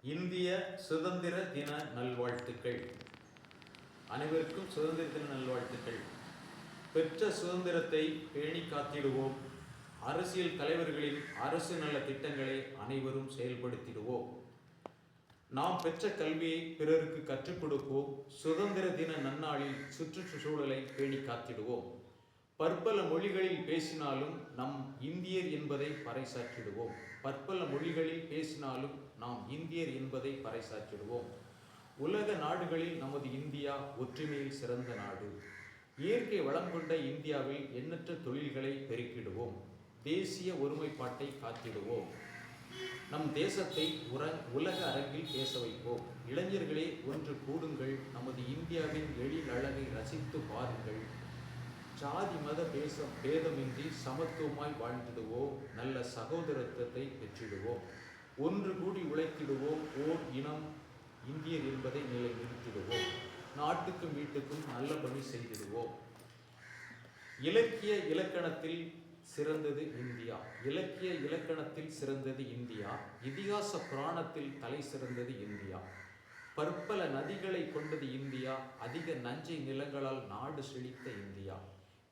இந்திய சுதந்திர தின நல்வாழ்த்துக்கள். அனைவருக்கும் சுதந்திர தின நல்வாழ்த்துக்கள். பெற்ற சுதந்திரத்தை பேணி காத்திடுவோம். அரசியல் தலைவர்களின் அரசு நல திட்டங்களை அனைவரும் செயல்படுத்திடுவோம். நாம் பெற்ற கல்வியை பிறருக்கு கற்றுக் கொடுப்போம். சுதந்திர தின நன்னாளில் சுற்றுச்சூழலை பேணி காத்திடுவோம். பற்பல மொழிகளில் பேசினாலும் நம் இந்தியர் என்பதை பறைசாற்றிடுவோம். பற்பல மொழிகளில் பேசினாலும் நாம் இந்தியர் என்பதை பறைசாற்றிடுவோம். உலக நாடுகளில் நமது இந்தியா ஒற்றுமையில் சிறந்த நாடு. இயற்கை வளம் கொண்ட இந்தியாவில் எண்ணற்ற தொழில்களை பெருக்கிடுவோம். தேசிய ஒருமைப்பாட்டை காத்திடுவோம். நம் தேசத்தை உலக அரங்கில் பேச வைப்போம். இளைஞர்களே, ஒன்று கூடுங்கள். நமது இந்தியாவின் எழில் அழகை ரசித்து பாருங்கள். ஜாதி மத பேதமின்றி சமத்துவமாய் வாழ்ந்திடுவோம். நல்ல சகோதரத்துவத்தை பெற்றிடுவோம். ஒன்று கூடி உழைத்திடுவோம். ஓர் இனம் இந்தியர் என்பதை நிலை நிறுத்திடுவோம். நாட்டுக்கும் வீட்டுக்கும் நல்ல பணி செய்திடுவோம். இலக்கிய இலக்கணத்தில் சிறந்தது இந்தியா. இலக்கிய இலக்கணத்தில் சிறந்தது இந்தியா. இதிகாச புராணத்தில் தலை சிறந்தது இந்தியா. பற்பல நதிகளை கொண்டது இந்தியா. அதிக நஞ்சை நிலங்களால் நாடு செழித்த இந்தியா.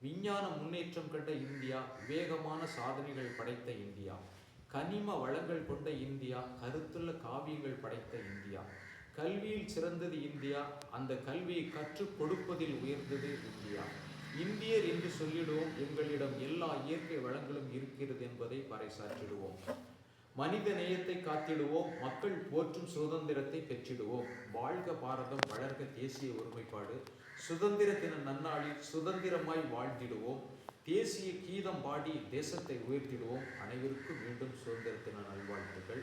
விஞ்ஞான முன்னேற்றம் கண்ட இந்தியா. விவேகமான சாதனைகள் படைத்த இந்தியா. கனிம வளங்கள் கொண்ட இந்தியா. கருத்துள்ள காவியங்கள் படைத்த இந்தியா. கல்வியில் சிறந்தது இந்தியா. அந்த கல்வியை கற்றுக் கொடுப்பதில் உயர்ந்தது இந்தியா. இந்தியர் என்று சொல்லிடுவோம். எங்களிடம் எல்லா இயற்கை வளங்களும் இருக்கிறது என்பதை பறைசாற்றிடுவோம். மனித நேயத்தை காத்திடுவோம். மக்கள் போற்றும் சுதந்திரத்தை பெற்றிடுவோம். வாழ்க பாரதம், வளர்க தேசிய ஒருமைப்பாடு. சுதந்திர தின நன்னாளில் சுதந்திரமாய் வாழ்ந்திடுவோம். தேசிய கீதம் பாடி தேசத்தை உயர்த்திடுவோம். அனைவருக்கும் மீண்டும் சுதந்திர தின நல்வாழ்த்துக்கள்.